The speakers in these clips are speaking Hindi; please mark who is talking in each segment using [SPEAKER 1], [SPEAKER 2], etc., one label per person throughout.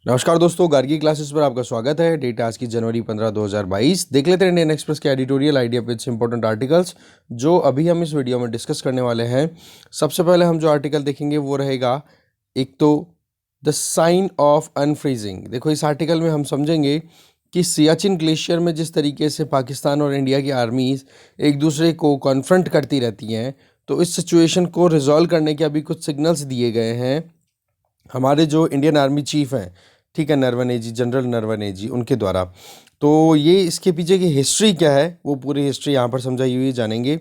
[SPEAKER 1] नमस्कार दोस्तों, गार्गी क्लासेस पर आपका स्वागत है। डेट आज की जनवरी 15 2022। देख लेते हैं इंडियन एक्सप्रेस के एडिटोरियल आइडिया पेज से इंपॉर्टेंट आर्टिकल्स जो अभी हम इस वीडियो में डिस्कस करने वाले हैं। सबसे पहले हम जो आर्टिकल देखेंगे वो रहेगा एक तो द साइन ऑफ अनफ्रीजिंग। देखो, इस आर्टिकल में हम समझेंगे कि सियाचिन ग्लेशियर में जिस तरीके से पाकिस्तान और इंडिया की आर्मीज एक दूसरे को कॉन्फ्रंट करती रहती हैं, तो इस सिचुएशन को रिजॉल्व करने के अभी कुछ सिग्नल्स दिए गए हैं हमारे जो इंडियन आर्मी चीफ हैं, ठीक है, नरवणे जी, जनरल नरवणे जी, उनके द्वारा। तो ये इसके पीछे की हिस्ट्री क्या है वो पूरी हिस्ट्री यहाँ पर समझाई हुई जानेंगे।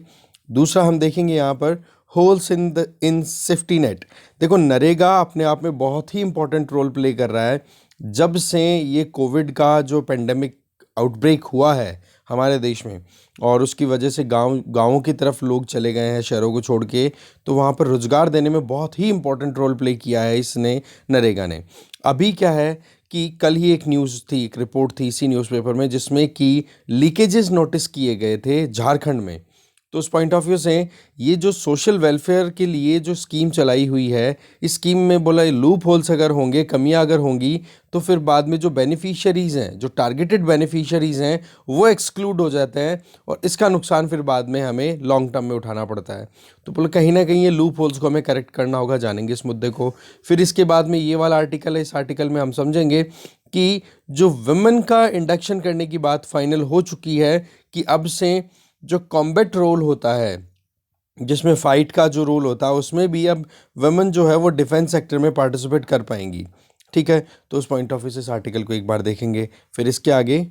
[SPEAKER 1] दूसरा हम देखेंगे यहाँ पर होल्स इन सेफ्टी नेट। देखो, नरेगा अपने आप में बहुत ही इंपॉर्टेंट रोल प्ले कर रहा है। जब से ये कोविड का जो पेंडेमिक आउटब्रेक हुआ है हमारे देश में और उसकी वजह से गाँवों की तरफ लोग चले गए हैं शहरों को छोड़ के, तो वहाँ पर रोज़गार देने में बहुत ही इंपॉर्टेंट रोल प्ले किया है इसने, नरेगा ने। अभी क्या है कि कल ही एक न्यूज़ थी, एक रिपोर्ट थी इसी न्यूज़पेपर में जिसमें कि लीकेजेस नोटिस किए गए थे झारखंड में। तो उस पॉइंट ऑफ व्यू से ये जो सोशल वेलफेयर के लिए जो स्कीम चलाई हुई है, इस स्कीम में बोला लूप होल्स अगर होंगे, कमियां अगर होंगी, तो फिर बाद में जो बेनिफिशियरीज़ हैं, जो टारगेटेड बेनिफिशियरीज़ हैं, वो एक्सक्लूड हो जाते हैं और इसका नुकसान फिर बाद में हमें लॉन्ग टर्म में उठाना पड़ता है। तो बोला कहीं ना कहीं ये लूप होल्स को हमें करेक्ट करना होगा, जानेंगे इस मुद्दे को। फिर इसके बाद में ये वाला आर्टिकल है, इस आर्टिकल में हम समझेंगे कि जो वुमेन का इंडक्शन करने की बात फाइनल हो चुकी है कि अब से जो कॉम्बैट रोल होता है, जिसमें फाइट का जो रोल होता है, उसमें भी अब वुमेन जो है वो डिफेंस सेक्टर में पार्टिसिपेट कर पाएंगी। ठीक है, तो उस पॉइंट ऑफ व्यू से इस आर्टिकल को एक बार देखेंगे। फिर इसके आगे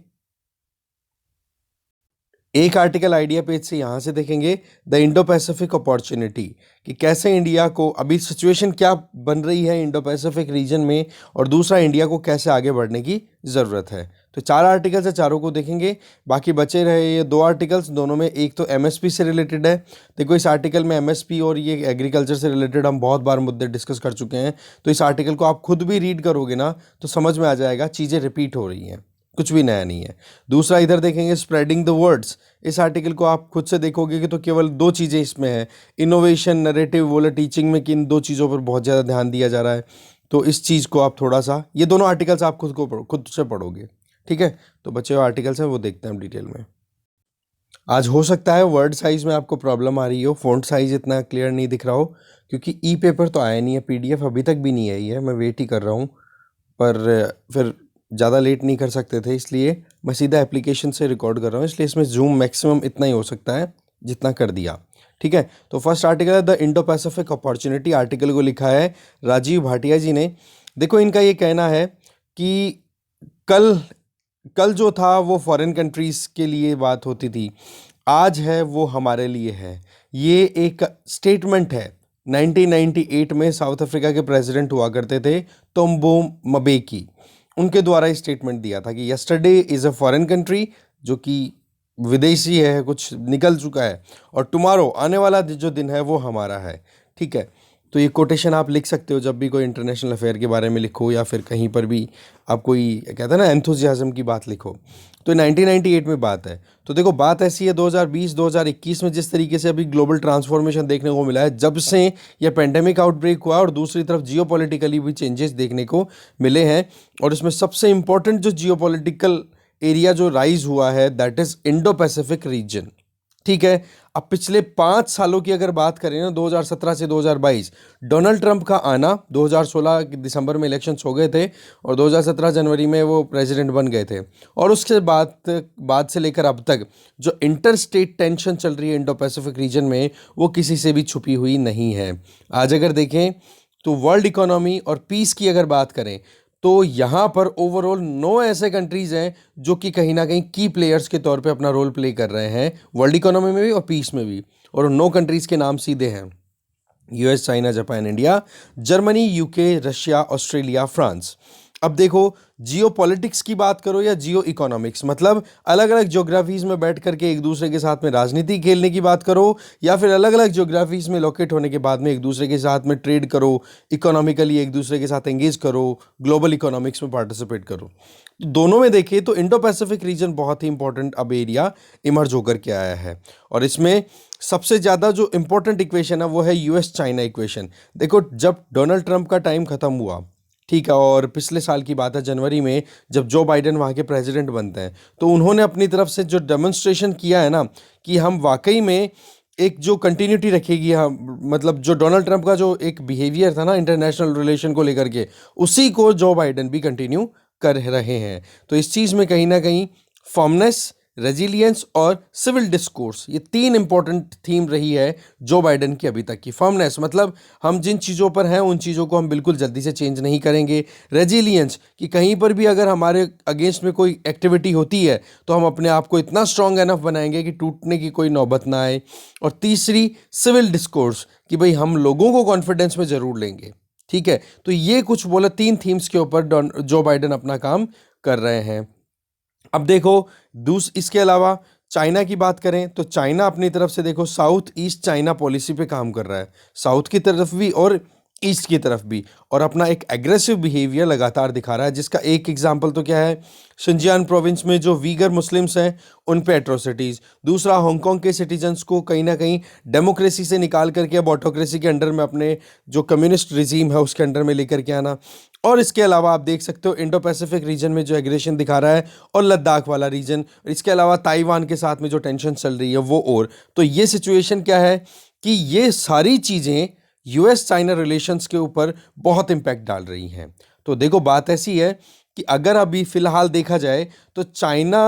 [SPEAKER 1] एक आर्टिकल आइडिया पेज से यहाँ से देखेंगे द इंडो पैसिफिक अपॉर्चुनिटी, कि कैसे इंडिया को अभी सिचुएशन क्या बन रही है इंडो पैसिफिक रीजन में, और दूसरा इंडिया को कैसे आगे बढ़ने की ज़रूरत है। तो 4 आर्टिकल्स है, चारों को देखेंगे। बाकी बचे रहे ये 2 आर्टिकल्स, दोनों में एक तो एमएसपी से रिलेटेड है। देखो, इस आर्टिकल में एमएसपी और ये एग्रीकल्चर से रिलेटेड हम बहुत बार मुद्दे डिस्कस कर चुके हैं। तो इस आर्टिकल को आप खुद भी रीड करोगे ना तो समझ में आ जाएगा, चीज़ें रिपीट हो रही हैं, कुछ भी नया नहीं है। दूसरा इधर देखेंगे स्प्रेडिंग द वर्ड्स। इस आर्टिकल को आप खुद से देखोगे कि तो केवल 2 चीज़ें इसमें हैं, इनोवेशन, नरेटिव, बोला टीचिंग में, कि इन 2 चीज़ों पर बहुत ज़्यादा ध्यान दिया जा रहा है। तो इस चीज़ को आप थोड़ा सा, ये दोनों आर्टिकल्स आप खुद से पढ़ोगे। ठीक है, तो बचे हुए आर्टिकल्स हैं वो देखते हैं हम डिटेल में। आज हो सकता है वर्ड साइज़ में आपको प्रॉब्लम आ रही हो, फ़ॉन्ट साइज़ इतना क्लियर नहीं दिख रहा हो, क्योंकि ई पेपर तो आया नहीं है, पीडीएफ अभी तक भी नहीं आई है, मैं वेट ही कर रहा हूँ। पर फिर ज़्यादा लेट नहीं कर सकते थे, इसलिए मैं सीधा एप्लीकेशन से रिकॉर्ड कर रहा हूँ, इसलिए इसमें जूम मैक्सिमम इतना ही हो सकता है जितना कर दिया। ठीक है, तो फर्स्ट आर्टिकल है the Indo Pacific opportunity. Article को लिखा है राजीव भाटिया जी ने। देखो, इनका ये कहना है कि कल कल जो था वो फॉरेन कंट्रीज़ के लिए बात होती थी, आज है वो हमारे लिए है। ये एक स्टेटमेंट है। 1998 में साउथ अफ्रीका के प्रेसिडेंट हुआ करते थे तोम्बो मबेकी, उनके द्वारा ये स्टेटमेंट दिया था कि yesterday is a foreign country, जो कि विदेशी है, कुछ निकल चुका है, और टुमारो, आने वाला जो दिन है वो हमारा है। ठीक है, तो ये कोटेशन आप लिख सकते हो जब भी कोई इंटरनेशनल अफेयर के बारे में लिखो, या फिर कहीं पर भी आप कोई कहते हैं ना एंथुजियाज्म की बात लिखो। तो 1998 में बात है। तो देखो, बात ऐसी है 2020-2021 में जिस तरीके से अभी ग्लोबल ट्रांसफॉर्मेशन देखने को मिला है जब से यह पेंडेमिक आउटब्रेक हुआ, और दूसरी तरफ जियोपॉलिटिकली भी चेंजेस देखने को मिले हैं, और इसमें सबसे इंपॉर्टेंट जो जियोपॉलिटिकल एरिया जो राइज हुआ है that is Indo Pacific region. ठीक है, अब पिछले 5 सालों की अगर बात करें ना, 2017 से 2022, डोनाल्ड ट्रंप का आना, 2016 के दिसंबर में इलेक्शंस हो गए थे और 2017 जनवरी में वो प्रेसिडेंट बन गए थे, और उसके बाद से लेकर अब तक जो इंटर स्टेट टेंशन चल रही है इंडो पैसिफिक रीजन में, वो किसी से भी छुपी हुई नहीं है। आज अगर देखें तो वर्ल्ड इकोनॉमी और पीस की अगर बात करें तो यहाँ पर ओवरऑल 9 ऐसे कंट्रीज़ हैं जो कि कहीं ना कहीं की प्लेयर्स के तौर पे अपना रोल प्ले कर रहे हैं वर्ल्ड इकोनॉमी में भी और पीस में भी, और 9 कंट्रीज़ के नाम सीधे हैं US, China, Japan, India, Germany, UK, Russia, Australia, France. अब देखो, जियो पॉलिटिक्स की बात करो या जियो इकोनॉमिक्स, मतलब अलग अलग ज्योग्राफीज़ में बैठ करके एक दूसरे के साथ में राजनीति खेलने की बात करो, या फिर अलग अलग ज्योग्राफीज़ में लोकेट होने के बाद में एक दूसरे के साथ में ट्रेड करो, इकोनॉमिकली एक दूसरे के साथ एंगेज करो, ग्लोबल इकोनॉमिक्स में पार्टिसिपेट करो। तो दोनों में देखें तो इंडो पैसिफिक रीजन बहुत ही इंपॉर्टेंट अब एरिया इमर्ज होकर के आया है, और इसमें सबसे ज़्यादा जो इंपॉर्टेंट इक्वेशन है वो है यूएस चाइना इक्वेशन। देखो, जब डोनाल्ड ट्रंप का टाइम ख़त्म हुआ, ठीक है। और पिछले साल की बात है, जनवरी में जब जो बाइडेन वहाँ के प्रेसिडेंट बनते हैं, तो उन्होंने अपनी तरफ से जो डेमोन्स्ट्रेशन किया है ना, कि हम वाकई में एक जो कंटिन्यूटी रखेगी, हम मतलब जो डोनाल्ड ट्रंप का जो एक बिहेवियर था ना इंटरनेशनल रिलेशन को लेकर के, उसी को जो बाइडेन भी कंटिन्यू कर रहे हैं। तो इस चीज़ में कहीं ना कहीं फर्मनेस, रेजिलियंस और सिविल डिस्कोर्स, ये तीन इंपॉर्टेंट थीम रही है जो बाइडेन की अभी तक की। फर्मनेस मतलब हम जिन चीज़ों पर हैं उन चीज़ों को हम बिल्कुल जल्दी से चेंज नहीं करेंगे। रेजिलियंस कि कहीं पर भी अगर हमारे अगेंस्ट में कोई एक्टिविटी होती है तो हम अपने आप को इतना स्ट्रांग एनफ बनाएंगे कि टूटने की कोई नौबत ना आए। और तीसरी सिविल डिस्कोर्स कि भाई हम लोगों को कॉन्फिडेंस में ज़रूर लेंगे। ठीक है, तो ये कुछ बोला तीन थीम्स के ऊपर जो बाइडेन अपना काम कर रहे हैं। अब देखो इसके अलावा चाइना की बात करें तो चाइना अपनी तरफ से देखो साउथ ईस्ट चाइना पॉलिसी पे काम कर रहा है, साउथ की तरफ भी और ईस्ट की तरफ भी, और अपना एक एग्रेसिव बिहेवियर लगातार दिखा रहा है, जिसका एक एग्जांपल तो क्या है, शिनजियान प्रोविंस में जो वीगर मुस्लिम्स हैं उन पे एट्रोसिटीज़। दूसरा, हांगकांग के सिटीजन्स को कहीं ना कहीं डेमोक्रेसी से निकाल करके अब ऑटोक्रेसी के अंडर में, अपने जो कम्युनिस्ट रिजीम है उसके अंडर में लेकर के आना। और इसके अलावा आप देख सकते हो इंडो पैसिफिक रीजन में जो एग्रेशन दिखा रहा है, और लद्दाख वाला रीजन, इसके अलावा ताइवान के साथ में जो टेंशन चल रही है वो। और तो ये सिचुएशन क्या है कि ये सारी चीज़ें यूएस चाइना रिलेशंस के ऊपर बहुत इम्पैक्ट डाल रही हैं। तो देखो बात ऐसी है कि अगर अभी फिलहाल देखा जाए तो चाइना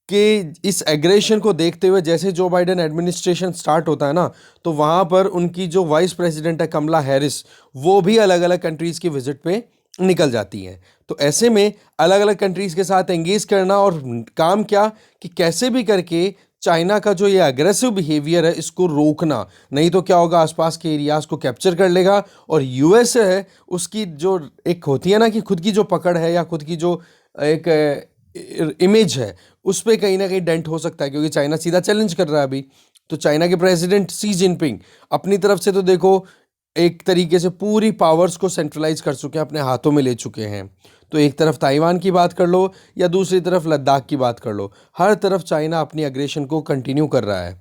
[SPEAKER 1] के इस एग्रेशन को देखते हुए जैसे जो बाइडेन एडमिनिस्ट्रेशन स्टार्ट होता है ना, तो वहाँ पर उनकी जो वाइस प्रेसिडेंट है कमला हैरिस, वो भी अलग अलग कंट्रीज़ की विजिट पे निकल जाती हैं। तो ऐसे में अलग अलग कंट्रीज़ के साथ एंगेज करना और काम क्या कि कैसे भी करके चाइना का जो ये अग्रेसिव बिहेवियर है इसको रोकना, नहीं तो क्या होगा, आसपास के एरियाज़ को कैप्चर कर लेगा, और यूएस है उसकी जो एक होती है ना कि खुद की जो पकड़ है या खुद की जो एक इमेज है उस पर कहीं ना कहीं डेंट हो सकता है, क्योंकि चाइना सीधा चैलेंज कर रहा है अभी। तो चाइना के प्रेसिडेंट शी जिनपिंग अपनी तरफ से तो देखो एक तरीके से पूरी पावर्स को सेंट्रलाइज कर चुके हैं, अपने हाथों में ले चुके हैं। तो एक तरफ ताइवान की बात कर लो या दूसरी तरफ लद्दाख की बात कर लो, हर तरफ चाइना अपनी अग्रेशन को कंटिन्यू कर रहा है।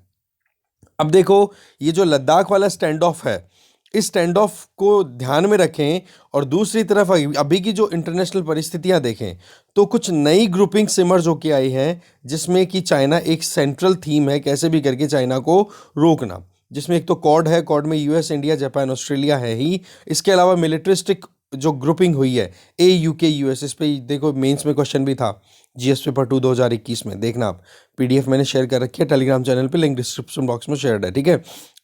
[SPEAKER 1] अब देखो ये जो लद्दाख वाला स्टैंड ऑफ है, इस स्टैंड ऑफ को ध्यान में रखें, और दूसरी तरफ अभी की जो इंटरनेशनल परिस्थितियां देखें तो कुछ नई ग्रुपिंग सिमर्ज होके आई हैं, जिसमें कि चाइना एक सेंट्रल थीम है, कैसे भी करके चाइना को रोकना, जिसमें एक तो क्वाड है, क्वाड में यूएस, इंडिया, जापान, ऑस्ट्रेलिया है ही। इसके अलावा मिलिट्रिस्टिक जो ग्रुपिंग हुई है AUK US, इस पे देखो मेंस में क्वेश्चन भी था GS पेपर 2 2021 में, देखना आप, PDF मैंने शेयर कर रखी है टेलीग्राम चैनल पे, लिंक डिस्क्रिप्शन बॉक्स में शेयर है। ठीक है,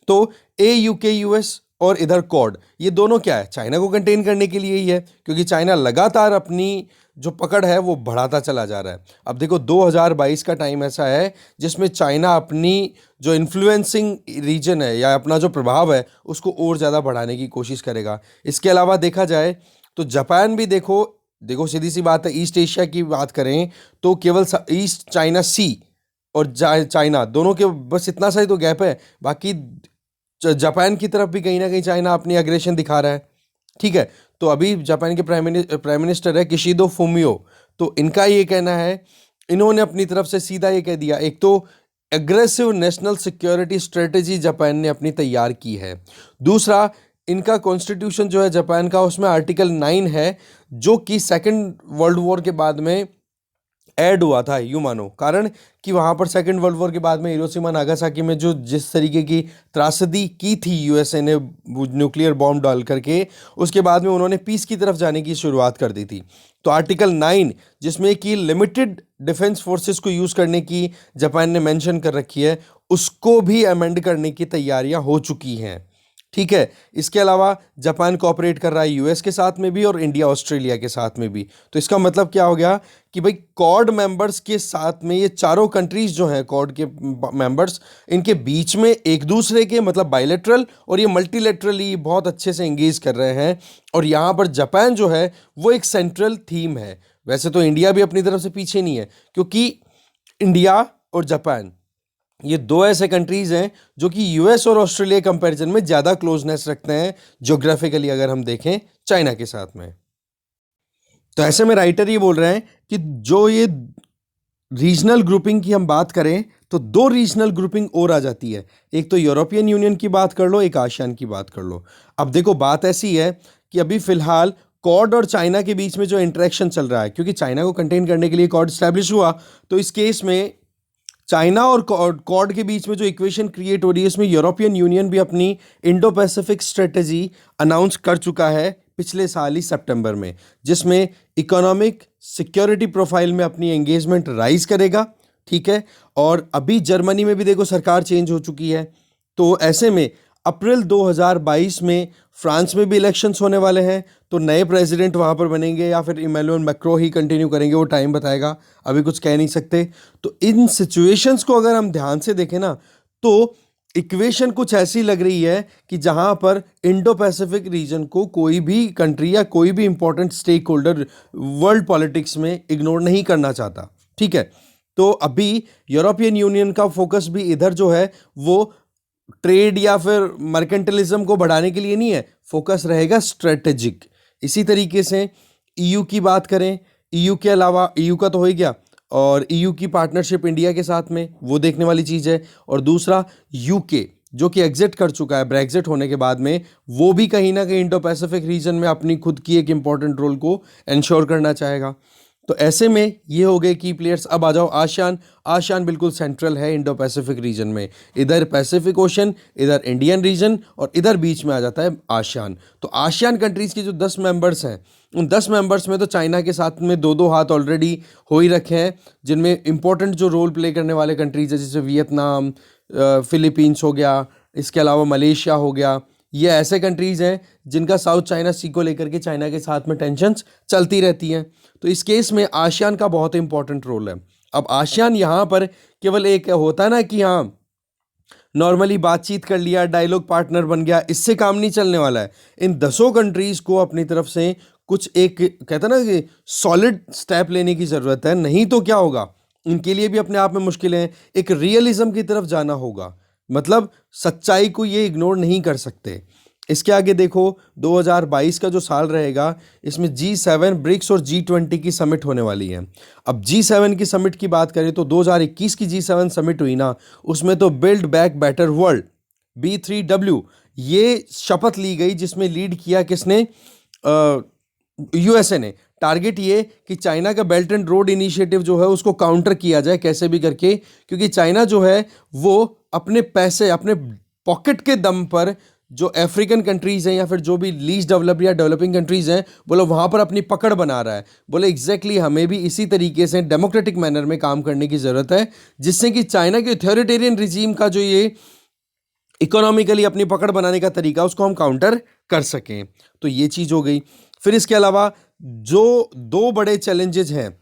[SPEAKER 1] तो AUK US और इधर कॉड, ये दोनों क्या है, चाइना को कंटेन करने के लिए ही है, क्योंकि चाइना लगातार अपनी जो पकड़ है वो बढ़ाता चला जा रहा है। अब देखो 2022 का टाइम ऐसा है जिसमें चाइना अपनी जो इन्फ्लुएंसिंग रीजन है या अपना जो प्रभाव है उसको और ज़्यादा बढ़ाने की कोशिश करेगा। इसके अलावा देखा जाए तो जापान भी देखो देखो सीधी सी बात है, ईस्ट एशिया की बात करें तो केवल ईस्ट चाइना सी और चाइना दोनों के बस इतना सा ही तो गैप है, बाकी जापान की तरफ भी कहीं ना कहीं चाइना अपनी अग्रेशन दिखा रहा है। ठीक है, तो अभी जापान के प्राइम मिनिस्टर है किशिदो फुमियो, तो इनका ये कहना है, इन्होंने अपनी तरफ से सीधा ये कह दिया, एक तो aggressive national security strategy Japan ने अपनी तैयार की है। दूसरा, इनका कॉन्स्टिट्यूशन जो है जापान का, उसमें आर्टिकल 9 है जो कि सेकेंड वर्ल्ड वॉर के बाद में ऐड हुआ था, यूं मानो, कारण कि वहाँ पर सेकेंड वर्ल्ड वॉर के बाद में हिरोशिमा नागासाकी में जो जिस तरीके की त्रासदी की थी यूएसए ने न्यूक्लियर बॉम्ब डाल करके, उसके बाद में उन्होंने पीस की तरफ जाने की शुरुआत कर दी थी। तो आर्टिकल 9 जिसमें कि लिमिटेड डिफेंस फोर्सेस को यूज़ करने की जापान ने मेंशन कर रखी है, उसको भी अमेंड करने की तैयारियां हो चुकी हैं। ठीक है, इसके अलावा जापान कोऑपरेट कर रहा है यूएस के साथ में भी और इंडिया ऑस्ट्रेलिया के साथ में भी। तो इसका मतलब क्या हो गया कि भाई क्वाड मेंबर्स के साथ में ये चारों कंट्रीज जो हैं क्वाड के मेंबर्स, इनके बीच में एक दूसरे के मतलब बायलैटरल और ये मल्टीलैटरली बहुत अच्छे से एंगेज कर रहे हैं। और यहाँ पर जापान जो है वो एक सेंट्रल थीम है। वैसे तो इंडिया भी अपनी तरफ से पीछे नहीं है, क्योंकि इंडिया और जापान ये दो ऐसे कंट्रीज हैं जो कि यूएस और ऑस्ट्रेलिया कंपैरिजन में ज़्यादा क्लोजनेस रखते हैं ज्योग्राफिकली, अगर हम देखें चाइना के साथ में। तो ऐसे में राइटर ये बोल रहे हैं कि जो ये रीजनल ग्रुपिंग की हम बात करें तो दो रीजनल ग्रुपिंग और आ जाती है, एक तो यूरोपियन यूनियन की बात कर लो, एक आसियान की बात कर लो। अब देखो बात ऐसी है कि अभी फिलहाल क्वाड और चाइना के बीच में जो इंटरेक्शन चल रहा है, क्योंकि चाइना को कंटेन करने के लिए क्वाड स्टैब्लिश हुआ, तो इस केस में चाइना और क्वाड के बीच में जो इक्वेशन क्रिएट हो रही है, इसमें यूरोपियन यूनियन भी अपनी इंडो पैसिफिक स्ट्रेटजी अनाउंस कर चुका है पिछले साल ही सितंबर में, जिसमें इकोनॉमिक सिक्योरिटी प्रोफाइल में अपनी एंगेजमेंट राइज करेगा। ठीक है, और अभी जर्मनी में भी देखो सरकार चेंज हो चुकी है, तो ऐसे में अप्रैल 2022 में फ्रांस में भी इलेक्शंस होने वाले हैं, तो नए प्रेसिडेंट वहाँ पर बनेंगे या फिर इमैनुअल मैक्रो ही कंटिन्यू करेंगे, वो टाइम बताएगा, अभी कुछ कह नहीं सकते। तो इन सिचुएशंस को अगर हम ध्यान से देखें ना, तो इक्वेशन कुछ ऐसी लग रही है कि जहाँ पर इंडो पैसिफिक रीजन को कोई भी कंट्री या कोई भी important stakeholder world politics में इग्नोर नहीं करना चाहता। ठीक है, तो अभी यूरोपियन यूनियन का फोकस भी इधर जो है वो ट्रेड या फिर मर्केंटलिज्म को बढ़ाने के लिए नहीं है, फोकस रहेगा स्ट्रेटेजिक। इसी तरीके से ईयू की बात करें, ईयू के अलावा, ईयू का तो हो ही गया, और ईयू की पार्टनरशिप इंडिया के साथ में वो देखने वाली चीज़ है। और दूसरा यूके जो कि एग्जिट कर चुका है ब्रेग्जिट होने के बाद में, वो भी कहीं ना कहीं इंडो पैसिफिक रीजन में अपनी खुद की एक इंपॉर्टेंट रोल को इंश्योर करना चाहेगा। तो ऐसे में ये हो गए की प्लेयर्स। अब आ जाओ आसियान। आसियान बिल्कुल सेंट्रल है इंडो पैसिफिक रीजन में, इधर पैसिफिक ओशन, इधर इंडियन रीजन, और इधर बीच में आ जाता है आसियान। तो आसियान कंट्रीज़ के जो 10 मेंबर्स हैं, उन 10 मेंबर्स में तो चाइना के साथ में दो दो हाथ ऑलरेडी हो ही रखे हैं, जिनमें इंपॉर्टेंट जो रोल प्ले करने वाले कंट्रीज है, जैसे वियतनाम, फिलीपींस हो गया, इसके अलावा मलेशिया हो गया। ये ऐसे कंट्रीज़ हैं जिनका साउथ चाइना सी को लेकर के चाइना के साथ में टेंशन्स चलती रहती हैं। तो इस केस में आसियान का बहुत इंपॉर्टेंट रोल है। अब आसियान यहाँ पर केवल एक होता है ना कि हाँ नॉर्मली बातचीत कर लिया, डायलॉग पार्टनर बन गया, इससे काम नहीं चलने वाला है। इन 10 कंट्रीज़ को अपनी तरफ से कुछ एक कहते हैं ना कि सॉलिड स्टेप लेने की ज़रूरत है, नहीं तो क्या होगा, इनके लिए भी अपने आप में मुश्किलें हैं। एक रियलिज्म की तरफ जाना होगा, मतलब सच्चाई को ये इग्नोर नहीं कर सकते। इसके आगे देखो 2022 का जो साल रहेगा, इसमें G7, ब्रिक्स और G20 की समिट होने वाली है। अब G7 की समिट की बात करें तो 2021 की G7 समिट हुई ना, उसमें तो build back better world B3W ये शपथ ली गई, जिसमें लीड किया किसने, यूएसए ने। टारगेट ये कि चाइना का बेल्ट एंड रोड इनिशिएटिव जो है उसको काउंटर किया जाए कैसे भी करके, क्योंकि चाइना जो है वो अपने पैसे, अपने पॉकेट के दम पर जो अफ्रीकन कंट्रीज़ हैं या फिर जो भी लीस्ट डेवलप्ड या डेवलपिंग कंट्रीज़ हैं, बोलो वहाँ पर अपनी पकड़ बना रहा है। बोले एग्जैक्टली हमें भी इसी तरीके से डेमोक्रेटिक मैनर में काम करने की ज़रूरत है, जिससे कि चाइना के अथॉरिटेरियन रिजीम का जो ये इकोनॉमिकली अपनी पकड़ बनाने का तरीका, उसको हम काउंटर कर सकें। तो ये चीज़ हो गई। फिर इसके अलावा जो 2 बड़े चैलेंजेस हैं,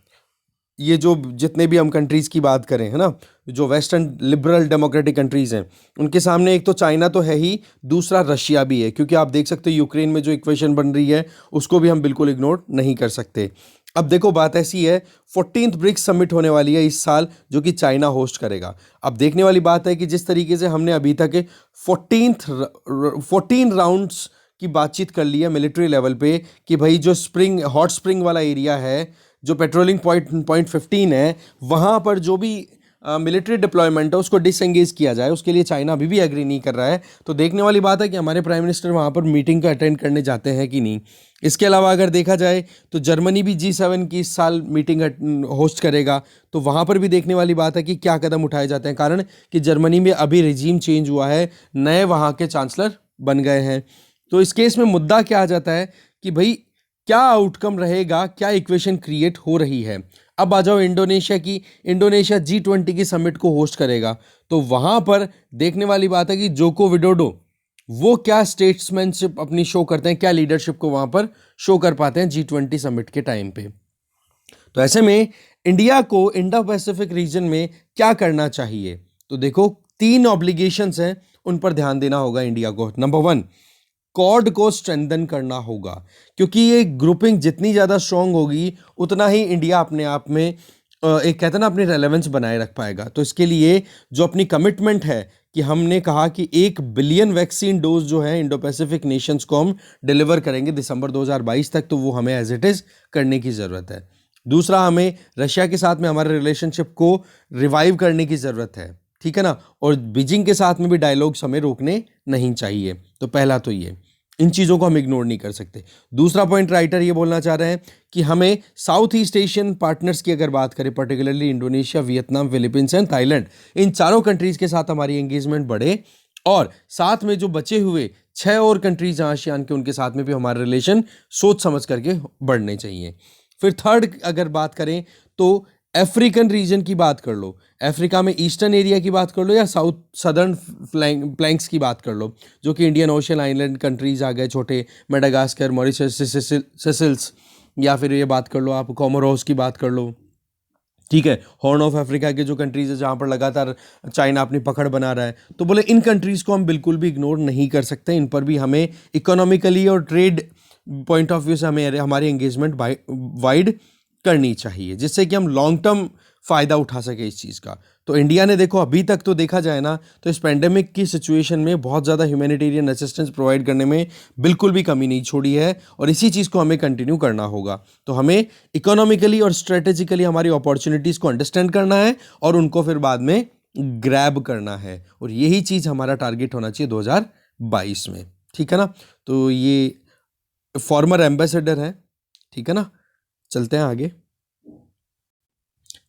[SPEAKER 1] ये जो जितने भी हम कंट्रीज़ की बात करें, है ना, जो वेस्टर्न लिबरल डेमोक्रेटिक कंट्रीज़ हैं, उनके सामने एक तो चाइना तो है ही, दूसरा रशिया भी है, क्योंकि आप देख सकते हो यूक्रेन में जो इक्वेशन बन रही है उसको भी हम बिल्कुल इग्नोर नहीं कर सकते। अब देखो बात ऐसी है, 14th ब्रिक्स समिट होने वाली है इस साल, जो कि चाइना होस्ट करेगा। अब देखने वाली बात है कि जिस तरीके से हमने अभी तक 14 राउंड्स की बातचीत कर ली है मिलिट्री लेवल पे, कि भाई जो हॉट स्प्रिंग वाला एरिया है, जो पेट्रोलिंग पॉइंट 15 है, वहाँ पर जो भी मिलिट्री डिप्लॉयमेंट है उसको डिसएंगेज किया जाए, उसके लिए चाइना अभी भी एग्री नहीं कर रहा है। तो देखने वाली बात है कि हमारे प्राइम मिनिस्टर वहाँ पर मीटिंग का अटेंड करने जाते हैं कि नहीं। इसके अलावा अगर देखा जाए तो जर्मनी भी G7 की इस साल मीटिंग होस्ट करेगा, तो वहाँ पर भी देखने वाली बात है कि क्या कदम उठाए जाते हैं, कारण कि जर्मनी में अभी रिजीम चेंज हुआ है, नए वहाँ के चांसलर बन गए हैं। तो इस केस में मुद्दा क्या आ जाता है कि भाई क्या आउटकम रहेगा, क्या इक्वेशन क्रिएट हो रही है। अब आ जाओ इंडोनेशिया की। इंडोनेशिया G20 की समिट को होस्ट करेगा, तो वहाँ पर देखने वाली बात है कि जोको विडोडो वो क्या स्टेट्समैनशिप अपनी शो करते हैं, क्या लीडरशिप को वहाँ पर शो कर पाते हैं G20 समिट के टाइम पे। तो ऐसे में इंडिया को इंडो पैसिफिक रीजन में क्या करना चाहिए, तो देखो 3 ऑब्लिगेशंस हैं, उन पर ध्यान देना होगा इंडिया को। नंबर 1, क्वाड को स्ट्रेंथन करना होगा, क्योंकि ये ग्रुपिंग जितनी ज़्यादा स्ट्रांग होगी उतना ही इंडिया अपने आप में एक कहते हैं ना अपनी रेलेवेंस बनाए रख पाएगा। तो इसके लिए जो अपनी कमिटमेंट है कि हमने कहा कि 1 बिलियन वैक्सीन डोज जो है इंडो पैसिफिक नेशंस को हम डिलीवर करेंगे दिसंबर 2022 तक, तो वो हमें एज इट इज़ करने की ज़रूरत है। दूसरा, हमें रशिया के साथ में हमारे रिलेशनशिप को रिवाइव करने की ज़रूरत है, ठीक है ना, और बीजिंग के साथ में भी डायलॉग्स हमें रोकने नहीं चाहिए। तो पहला तो ये। इन चीज़ों को हम इग्नोर नहीं कर सकते। दूसरा पॉइंट राइटर ये बोलना चाह रहे हैं कि हमें साउथ ईस्ट एशियन पार्टनर्स की अगर बात करें, particularly Indonesia, Vietnam, Philippines and Thailand, इन चारों कंट्रीज़ के साथ हमारी एंगेजमेंट बढ़े और साथ में जो बचे हुए 6 और कंट्रीज आसियान के, उनके साथ में भी हमारे रिलेशन सोच समझ करके बढ़ने चाहिए। फिर थर्ड अगर बात करें तो अफ्रीकन रीजन की बात कर लो, अफ्रीका में ईस्टर्न एरिया की बात कर लो या साउथ सदर्न प्लैंक्स की बात कर लो, जो कि इंडियन ओशन आइलैंड कंट्रीज आ गए छोटे, मेडागास्कर, मॉरिशस, सेसिल्स, या फिर ये बात कर लो आप कोमोरोस की बात कर लो, ठीक है, हॉर्न ऑफ अफ्रीका के जो कंट्रीज है जहाँ पर लगातार चाइना अपनी पकड़ बना रहा है, तो बोले इन कंट्रीज़ को हम बिल्कुल भी इग्नोर नहीं कर सकते, इन पर भी हमें इकोनॉमिकली और ट्रेड पॉइंट ऑफ व्यू से हमें हमारी एंगेजमेंट वाइड करनी चाहिए, जिससे कि हम लॉन्ग टर्म फ़ायदा उठा सके इस चीज़ का। तो इंडिया ने देखो अभी तक तो देखा जाए ना, तो इस पेंडेमिक की सिचुएशन में बहुत ज़्यादा ह्यूमैनिटेरियन असिस्टेंस प्रोवाइड करने में बिल्कुल भी कमी नहीं छोड़ी है और इसी चीज़ को हमें कंटिन्यू करना होगा। तो हमें इकोनॉमिकली और स्ट्रेटेजिकली हमारी अपॉर्चुनिटीज़ को अंडरस्टैंड करना है और उनको फिर बाद में ग्रैब करना है, और यही चीज़ हमारा टारगेट होना चाहिए 2022 में, ठीक है ना। तो ये फॉर्मर एम्बेसडर है, ठीक है ना। चलते हैं आगे।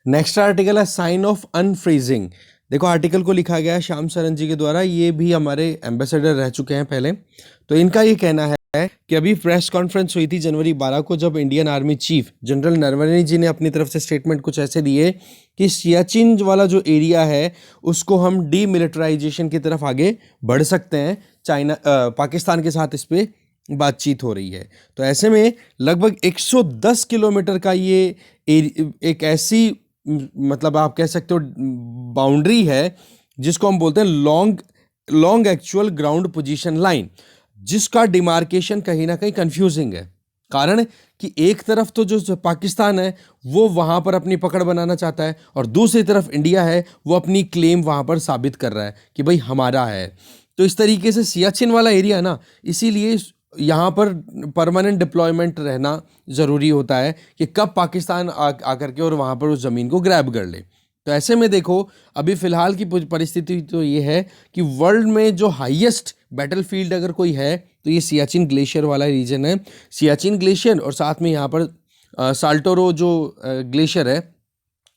[SPEAKER 1] नेक्स्ट आर्टिकल है साइन ऑफ अनफ्रीजिंग। देखो आर्टिकल को लिखा गया है श्याम सरन जी के द्वारा, ये भी हमारे एम्बेसडर रह चुके हैं पहले। तो इनका ये कहना है कि अभी प्रेस कॉन्फ्रेंस हुई थी जनवरी 12 को, जब Indian army chief general Naravane ji ने अपनी तरफ से स्टेटमेंट कुछ ऐसे दिए कि सियाचिन वाला जो एरिया है उसको हम डीमिलिटराइजेशन की तरफ आगे बढ़ सकते हैं, चाइना पाकिस्तान के साथ इस पर बातचीत हो रही है। तो ऐसे में लगभग 110 किलोमीटर का ये एक ऐसी मतलब आप कह सकते हो बाउंड्री है जिसको हम बोलते हैं long actual ground position line, जिसका डिमार्केशन कहीं ना कहीं कंफ्यूजिंग है। कारण कि एक तरफ तो जो पाकिस्तान है वो वहाँ पर अपनी पकड़ बनाना चाहता है और दूसरी तरफ इंडिया है वो अपनी क्लेम वहाँ पर साबित कर रहा है कि भाई हमारा है। तो इस तरीके से सियाचिन वाला एरिया ना, इसीलिए यहाँ पर परमानेंट डिप्लॉयमेंट रहना ज़रूरी होता है कि कब पाकिस्तान आकर के और वहाँ पर उस ज़मीन को ग्रैब कर ले। तो ऐसे में देखो अभी फ़िलहाल की परिस्थिति तो ये है कि वर्ल्ड में जो हाईएस्ट बैटलफील्ड अगर कोई है तो ये सियाचिन ग्लेशियर वाला रीजन है। सियाचिन ग्लेशियर और साथ में यहाँ पर साल्टोरो जो ग्लेशियर है,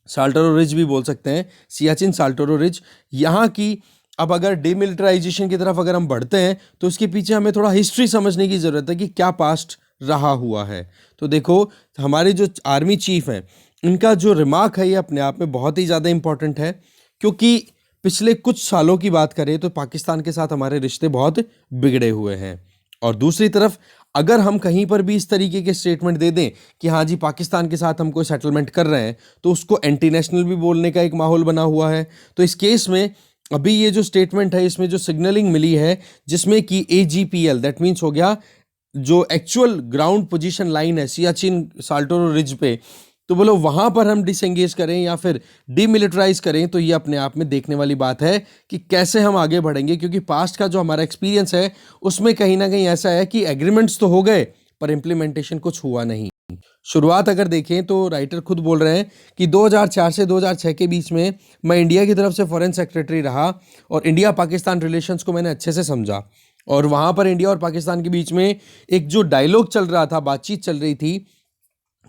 [SPEAKER 1] साल्टोरो रिज भी बोल सकते हैं, सियाचिन साल्टोरो रिज, यहाँ की अब अगर डीमिलिटराइजेशन की तरफ अगर हम बढ़ते हैं तो उसके पीछे हमें थोड़ा हिस्ट्री समझने की ज़रूरत है कि क्या पास्ट रहा हुआ है। तो देखो हमारे जो आर्मी चीफ हैं इनका जो रिमार्क है ये अपने आप में बहुत ही ज़्यादा इम्पॉर्टेंट है, क्योंकि पिछले कुछ सालों की बात करें तो पाकिस्तान के साथ हमारे रिश्ते बहुत बिगड़े हुए हैं, और दूसरी तरफ अगर हम कहीं पर भी इस तरीके के स्टेटमेंट दे दें कि हाँ जी पाकिस्तान के साथ हम कोई सेटलमेंट कर रहे हैं तो उसको एंटी नेशनल भी बोलने का एक माहौल बना हुआ है। तो इस केस में अभी ये जो स्टेटमेंट है इसमें जो सिग्नलिंग मिली है जिसमें कि AGPL दैट मीन्स हो गया जो एक्चुअल ग्राउंड पोजीशन लाइन है सियाचिन साल्टोरो रिज पे, तो बोलो वहाँ पर हम डिसएंगेज करें या फिर डीमिलिटराइज करें, तो ये अपने आप में देखने वाली बात है कि कैसे हम आगे बढ़ेंगे। क्योंकि पास्ट का जो हमारा एक्सपीरियंस है उसमें कहीं ना कहीं ऐसा है कि एग्रीमेंट्स तो हो गए पर इम्प्लीमेंटेशन कुछ हुआ नहीं। शुरुआत अगर देखें तो राइटर खुद बोल रहे हैं कि 2004 से 2006 के बीच में मैं इंडिया की तरफ से फॉरेन सेक्रेटरी रहा और इंडिया पाकिस्तान रिलेशंस को मैंने अच्छे से समझा, और वहाँ पर इंडिया और पाकिस्तान के बीच में एक जो डायलॉग चल रहा था, बातचीत चल रही थी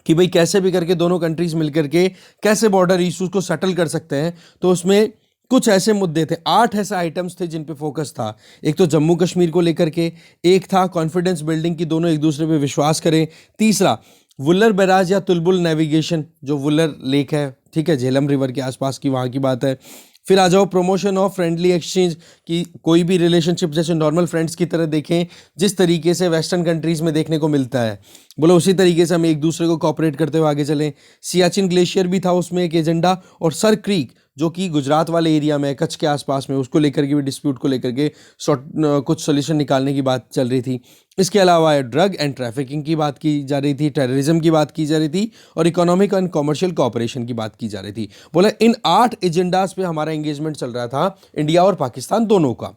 [SPEAKER 1] कि भाई कैसे भी करके दोनों कंट्रीज मिलकर के कैसे बॉर्डर इश्यूज को सेटल कर सकते हैं। तो उसमें कुछ ऐसे मुद्दे थे, 8 ऐसे आइटम्स थे जिन पे फोकस था। एक तो जम्मू कश्मीर को लेकर के, एक था कॉन्फिडेंस बिल्डिंग की दोनों एक दूसरे पे विश्वास करें, तीसरा वुल्लर बैराज या तुलबुल नेविगेशन जो वुल्लर लेक है, ठीक है, झेलम रिवर के आसपास की वहाँ की बात है। फिर आ जाओ प्रमोशन ऑफ फ्रेंडली एक्सचेंज की कोई भी रिलेशनशिप जैसे नॉर्मल फ्रेंड्स की तरह देखें जिस तरीके से वेस्टर्न कंट्रीज़ में देखने को मिलता है, बोलो उसी तरीके से हम एक दूसरे को कोऑपरेट करते हुए आगे चलें। सियाचिन ग्लेशियर भी था उसमें एक एजेंडा, और सर क्रीक जो कि गुजरात वाले एरिया में कच्छ के आसपास में, उसको लेकर के भी डिस्प्यूट को लेकर के कुछ सोल्यूशन निकालने की बात चल रही थी। इसके अलावा ड्रग एंड ट्रैफिकिंग की बात की जा रही थी, टेररिज्म की बात की जा रही थी, और इकोनॉमिक एंड कॉमर्शियल कोऑपरेशन की बात की जा रही थी। बोला इन 8 एजेंडाज पे हमारा एंगेजमेंट चल रहा था इंडिया और पाकिस्तान दोनों का।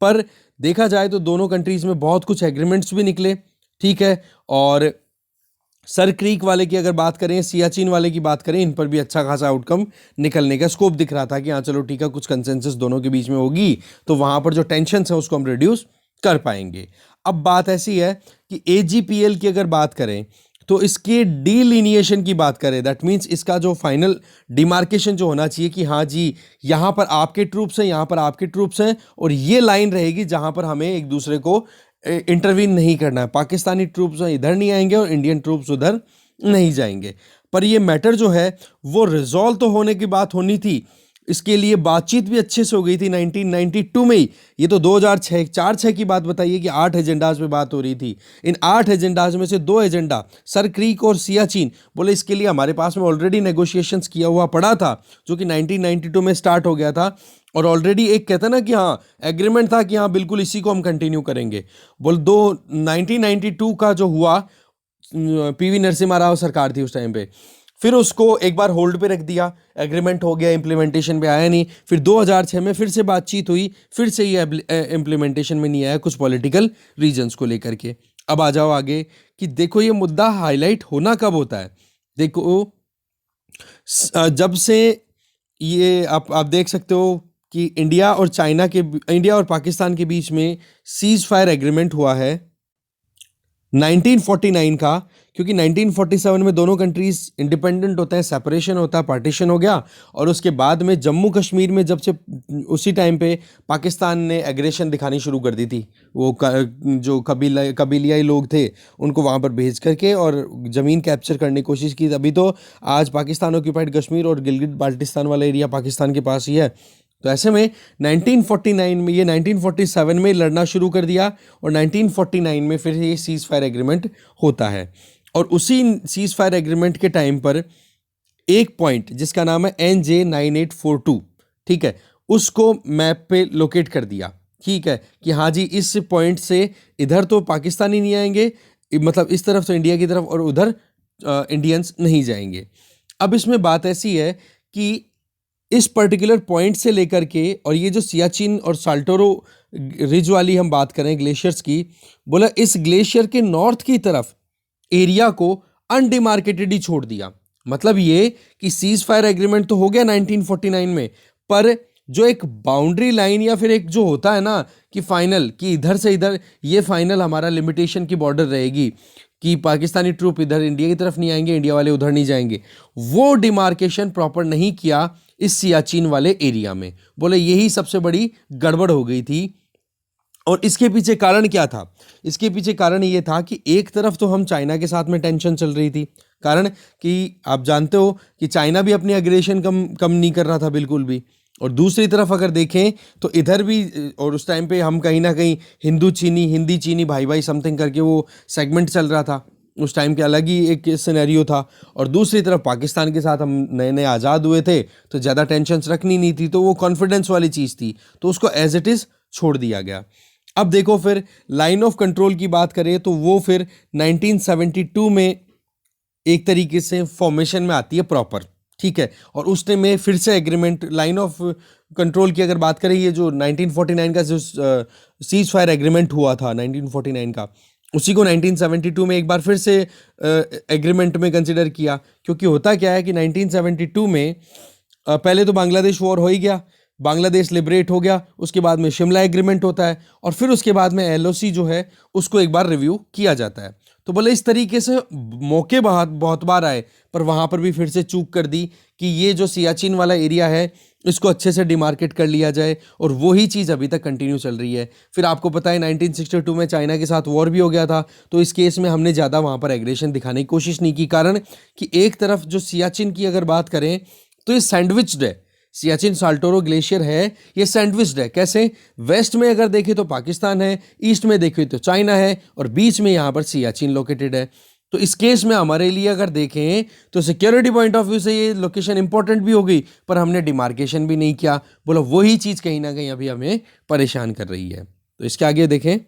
[SPEAKER 1] पर देखा जाए तो दोनों कंट्रीज में बहुत कुछ एग्रीमेंट्स भी निकले, ठीक है, और सर क्रीक वाले की अगर बात करें, सियाचिन वाले की बात करें, इन पर भी अच्छा खासा आउटकम निकलने का स्कोप दिख रहा था कि हाँ चलो ठीक है कुछ कंसेंसस दोनों के बीच में होगी तो वहाँ पर जो टेंशन है उसको हम रिड्यूस कर पाएंगे। अब बात ऐसी है कि AGPL की अगर बात करें तो इसके डीलिनिएशन की बात करें, दैट मीन्स इसका जो फाइनल डिमार्केशन जो होना चाहिए कि हाँ जी यहाँ पर आपके ट्रूप्स हैं, यहाँ पर आपके ट्रूप्स हैं, और ये लाइन रहेगी जहाँ पर हमें एक दूसरे को इंटरवीन नहीं करना है। पाकिस्तानी ट्रूप्स इधर नहीं आएंगे और इंडियन ट्रूप्स उधर नहीं जाएंगे। पर ये मैटर जो है वो रिजॉल्व तो होने की बात होनी थी, इसके लिए बातचीत भी अच्छे से हो गई थी 1992 में ही। ये तो 2006 4-6 की बात बताइए कि 8 एजेंडाज पे बात हो रही थी। इन 8 एजेंडाज में से 2 एजेंडा सर क्रीक और सियाचिन, बोले इसके लिए हमारे पास में ऑलरेडी नेगोशिएशंस किया हुआ पड़ा था जो कि 1992 में स्टार्ट हो गया था, और ऑलरेडी एक कहता ना कि हाँ एग्रीमेंट था कि हाँ बिल्कुल इसी को हम कंटिन्यू करेंगे। बोल 1992 का जो हुआ, PV नरसिम्हा राव सरकार थी उस टाइम पे, फिर उसको एक बार होल्ड पे रख दिया, एग्रीमेंट हो गया, इम्प्लीमेंटेशन पे आया नहीं। फिर 2006 में फिर से बातचीत हुई, फिर से ये इम्प्लीमेंटेशन में नहीं आया कुछ पॉलिटिकल रीजंस को लेकर के। अब आ जाओ आगे कि देखो ये मुद्दा हाईलाइट होना कब होता है। देखो जब से ये आप देख सकते हो कि इंडिया और पाकिस्तान के बीच में सीज फायर एग्रीमेंट हुआ है 1949 का, क्योंकि 1947 में दोनों कंट्रीज इंडिपेंडेंट होते हैं, सेपरेशन होता है, पार्टीशन हो गया, और उसके बाद में जम्मू कश्मीर में जब से उसी टाइम पे पाकिस्तान ने एग्रेशन दिखानी शुरू कर दी थी, वो जो कबीलियाई लोग थे उनको वहाँ पर भेज करके और ज़मीन कैप्चर करने की कोशिश की। अभी तो आज पाकिस्तान ऑक्यूपाइड कश्मीर और गिलगित बाल्टिस्तान वाला एरिया पाकिस्तान के पास ही है। तो ऐसे में 1949 में ये 1947 में लड़ना शुरू कर दिया, और 1949 में फिर ये सीज फायर एग्रीमेंट होता है। और उसी सीज फायर एग्रीमेंट के टाइम पर एक पॉइंट जिसका नाम है NJ9842, ठीक है, उसको मैप पे लोकेट कर दिया, ठीक है, कि हाँ जी इस पॉइंट से इधर तो पाकिस्तानी नहीं आएंगे, मतलब इस तरफ तो इंडिया की तरफ, और उधर इंडियंस नहीं जाएंगे। अब इसमें बात ऐसी है कि इस पर्टिकुलर पॉइंट से लेकर के, और ये जो सियाचिन और साल्टोरो रिज वाली हम बात करें ग्लेशियर्स की, बोला इस ग्लेशियर के नॉर्थ की तरफ एरिया को अनडिमार्केटेड ही छोड़ दिया। मतलब ये कि सीज फायर एग्रीमेंट तो हो गया 1949 में, पर जो एक बाउंड्री लाइन या फिर एक जो होता है ना कि फाइनल, कि इधर से इधर ये फाइनल हमारा लिमिटेशन की बॉर्डर रहेगी कि पाकिस्तानी ट्रूप इधर इंडिया की तरफ नहीं आएंगे, इंडिया वाले उधर नहीं जाएंगे, वो डिमार्केशन प्रॉपर नहीं किया इस सियाचिन वाले एरिया में। बोले यही सबसे बड़ी गड़बड़ हो गई थी। और इसके पीछे कारण क्या था? इसके पीछे कारण ये था कि एक तरफ तो हम चाइना के साथ में टेंशन चल रही थी, कारण कि आप जानते हो कि चाइना भी अपनी एग्रेशन कम नहीं कर रहा था बिल्कुल भी, और दूसरी तरफ अगर देखें तो इधर भी, और उस टाइम पे हम कहीं ना कहीं हिंदी चीनी भाई भाई समथिंग करके वो सेगमेंट चल रहा था, उस टाइम के अलग ही एक सिनेरियो था। और दूसरी तरफ पाकिस्तान के साथ हम नए नए आज़ाद हुए थे तो ज़्यादा टेंशन्स रखनी नहीं थी, तो वो कॉन्फिडेंस वाली चीज़ थी, तो उसको एज इट इज़ छोड़ दिया गया। अब देखो फिर लाइन ऑफ कंट्रोल की बात करें तो वो फिर 1972 में एक तरीके से फॉर्मेशन में आती है प्रॉपर, ठीक है, और उस टाइम में फिर से एग्रीमेंट लाइन ऑफ कंट्रोल की अगर बात करें, ये जो 1949 का जो सीज फायर एग्रीमेंट हुआ था 1949 का, उसी को 1972 में एक बार फिर से एग्रीमेंट में कंसिडर किया। क्योंकि होता क्या है कि 1972 में पहले तो बांग्लादेश वॉर हो ही गया, बांग्लादेश लिबरेट हो गया, उसके बाद में शिमला एग्रीमेंट होता है, और फिर उसके बाद में LOC जो है उसको एक बार रिव्यू किया जाता है। तो बोले इस तरीके से मौके बहुत बार आए, पर वहाँ पर भी फिर से चूक कर दी कि ये जो सियाचिन वाला एरिया है इसको अच्छे से डिमार्केट कर लिया जाए, और वही चीज़ अभी तक कंटिन्यू चल रही है। फिर आपको पता है 1962 में चाइना के साथ वॉर भी हो गया था, तो इस केस में हमने ज़्यादा वहाँ पर एग्रेशन दिखाने की कोशिश नहीं की, कारण कि एक तरफ जो सियाचिन की अगर बात करें तो ये सैंडविच्ड है, सियाचिन साल्टोरो ग्लेशियर है, ये सैंडविच्ड है। कैसे? वेस्ट में अगर देखें तो पाकिस्तान है, ईस्ट में देखें तो चाइना है, और बीच में यहाँ पर सियाचिन लोकेटेड है। तो इस केस में हमारे लिए अगर देखें तो सिक्योरिटी पॉइंट ऑफ व्यू से ये लोकेशन इंपॉर्टेंट भी हो गई, पर हमने डिमार्केशन भी नहीं किया। बोलो वही चीज़ कहीं ना कहीं अभी हमें परेशान कर रही है। तो इसके आगे देखें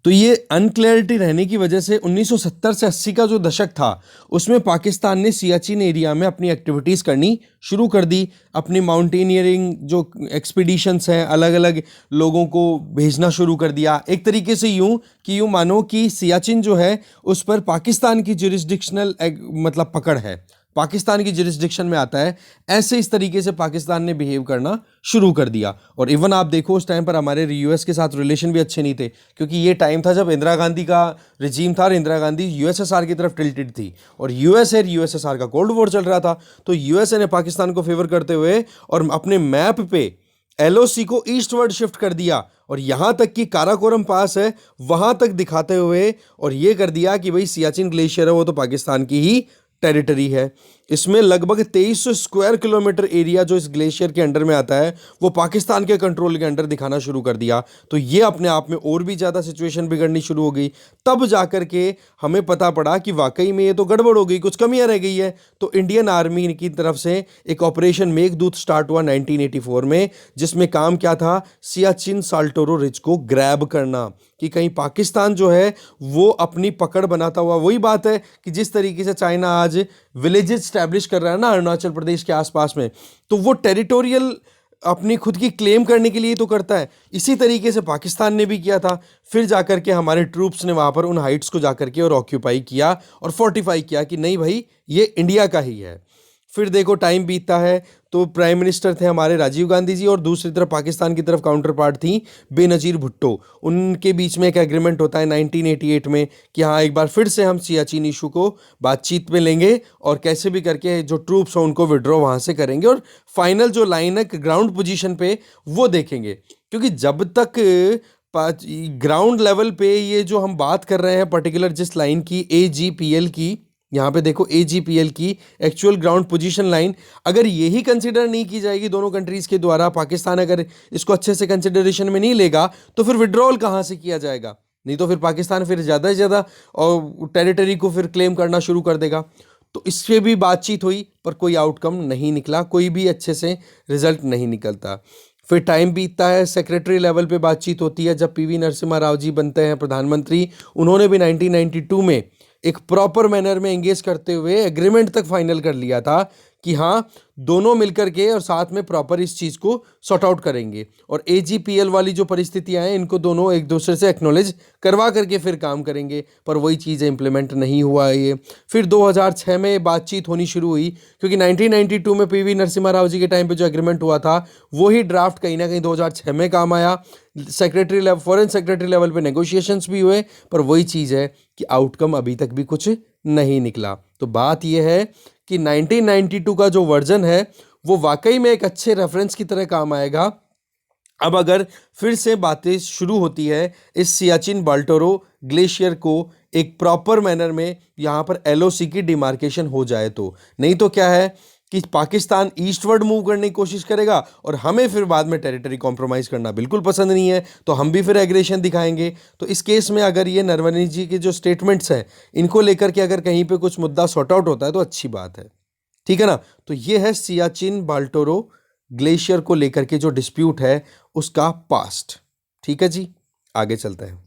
[SPEAKER 1] तो ये अनक्लैरिटी रहने की वजह से 1970 से 80 का जो दशक था उसमें पाकिस्तान ने सियाचिन एरिया में अपनी एक्टिविटीज़ करनी शुरू कर दी। अपनी माउंटेनियरिंग जो एक्सपीडिशंस हैं, अलग अलग लोगों को भेजना शुरू कर दिया। एक तरीके से यूं मानो कि सियाचिन जो है उस पर पाकिस्तान की जुरिस्डिक्शनल मतलब पकड़ है, पाकिस्तान की जुरिस्डिक्शन में आता है, ऐसे इस तरीके से पाकिस्तान ने बिहेव करना शुरू कर दिया। और इवन आप देखो उस टाइम पर हमारे यूएस के साथ रिलेशन भी अच्छे नहीं थे, क्योंकि ये टाइम था जब इंदिरा गांधी का रिजीम था और इंदिरा गांधी यूएसएसआर की तरफ टिल्टेड थी और यूएसए यूएसएसआर का कोल्ड वॉर चल रहा था। तो यूएसए ने पाकिस्तान को फेवर करते हुए और अपने मैप पे एलओसी को ईस्टवर्ड शिफ्ट कर दिया और यहां तक कि काराकोरम पास है वहां तक दिखाते हुए और ये कर दिया कि भाई सियाचिन ग्लेशियर है वो तो पाकिस्तान की ही टेरिटरी है। इसमें लगभग 2300 स्क्वायर किलोमीटर एरिया जो इस ग्लेशियर के अंडर में आता है वो पाकिस्तान के कंट्रोल के अंडर दिखाना शुरू कर दिया। तो ये अपने आप में और भी ज़्यादा सिचुएशन बिगड़नी शुरू हो गई। तब जाकर के हमें पता पड़ा कि वाकई में ये तो गड़बड़ हो गई, कुछ कमियां रह गई है। तो इंडियन आर्मी की तरफ से एक ऑपरेशन मेघदूत स्टार्ट हुआ 1984 में, जिसमें काम क्या था, सियाचिन साल्टोरो रिज को ग्रैब करना, कि कहीं पाकिस्तान जो है वो अपनी पकड़ बनाता हुआ, वही बात है कि जिस तरीके से चाइना आज विलेजेस स्टैब्लिश कर रहा है ना अरुणाचल प्रदेश के आसपास में, तो वो टेरिटोरियल अपनी खुद की क्लेम करने के लिए तो करता है। इसी तरीके से पाकिस्तान ने भी किया था। फिर जाकर के हमारे ट्रूप्स ने वहाँ पर उन हाइट्स को जाकर के और ऑक्यूपाई किया और फोर्टिफाई किया कि नहीं भाई ये इंडिया का ही है। फिर देखो टाइम बीतता है तो प्राइम मिनिस्टर थे हमारे राजीव गांधी जी और दूसरी तरफ पाकिस्तान की तरफ काउंटर पार्ट थी बेनजीर भुट्टो। उनके बीच में एक एग्रीमेंट होता है 1988 में कि हाँ एक बार फिर से हम सियाचिन इशू को बातचीत में लेंगे और कैसे भी करके जो ट्रूप्स हो उनको विड्रॉ वहाँ से करेंगे और फाइनल जो लाइन है ग्राउंड पोजीशन पे वो देखेंगे। क्योंकि जब तक ग्राउंड लेवल पे ये जो हम बात कर रहे हैं पर्टिकुलर जिस लाइन की AGPL की, यहाँ पे देखो AGPL की एक्चुअल ग्राउंड पोजीशन लाइन, अगर यही कंसिडर नहीं की जाएगी दोनों कंट्रीज के द्वारा, पाकिस्तान अगर इसको अच्छे से कंसिडरेशन में नहीं लेगा तो फिर विड्रॉल कहाँ से किया जाएगा? नहीं तो फिर पाकिस्तान फिर ज़्यादा से ज़्यादा और टेरिटरी को फिर क्लेम करना शुरू कर देगा। तो इससे भी बातचीत हुई पर कोई आउटकम नहीं निकला, कोई भी अच्छे से रिजल्ट नहीं निकलता। फिर टाइम बीतता है, सेक्रेटरी लेवल पे बातचीत होती है जब PV नरसिम्हा राव जी बनते हैं प्रधानमंत्री। उन्होंने भी 1992 में एक प्रॉपर मैनर में एंगेज करते हुए एग्रीमेंट तक फाइनल कर लिया था कि हाँ दोनों मिलकर के और साथ में प्रॉपर इस चीज़ को सॉर्ट आउट करेंगे और AGPL वाली जो परिस्थितियां हैं इनको दोनों एक दूसरे से एक्नॉलेज करवा करके फिर काम करेंगे, पर वही चीज़ इम्प्लीमेंट नहीं हुआ ये। फिर 2006 में बातचीत होनी शुरू हुई क्योंकि 1992 में PV नरसिम्हा राव जी के टाइम पे जो एग्रीमेंट हुआ था वही ड्राफ्ट कहीं ना कहीं 2006 में काम आया। Secretary level, foreign secretary level पे नेगोशिएशंस भी हुए, पर वही चीज़ है कि आउटकम अभी तक भी कुछ नहीं निकला। तो बात यह है कि 1992 का जो वर्जन है वो वाकई में एक अच्छे रेफरेंस की तरह काम आएगा। अब अगर फिर से बातें शुरू होती है इस सियाचिन बाल्टोरो ग्लेशियर को एक प्रॉपर मैनर में यहाँ पर LOC की डिमार्केशन हो जाए तो, नहीं तो क्या है कि पाकिस्तान ईस्टवर्ड मूव करने की कोशिश करेगा और हमें फिर बाद में टेरिटरी कॉम्प्रोमाइज़ करना बिल्कुल पसंद नहीं है, तो हम भी फिर एग्रेशन दिखाएंगे। तो इस केस में अगर ये नरवणे जी के जो स्टेटमेंट्स हैं इनको लेकर के अगर कहीं पे कुछ मुद्दा सॉर्ट आउट होता है तो अच्छी बात है, ठीक है ना। तो ये है सियाचिन बाल्टोरो ग्लेशियर को लेकर के जो डिस्प्यूट है उसका पास्ट। ठीक है जी, आगे चलते हैं।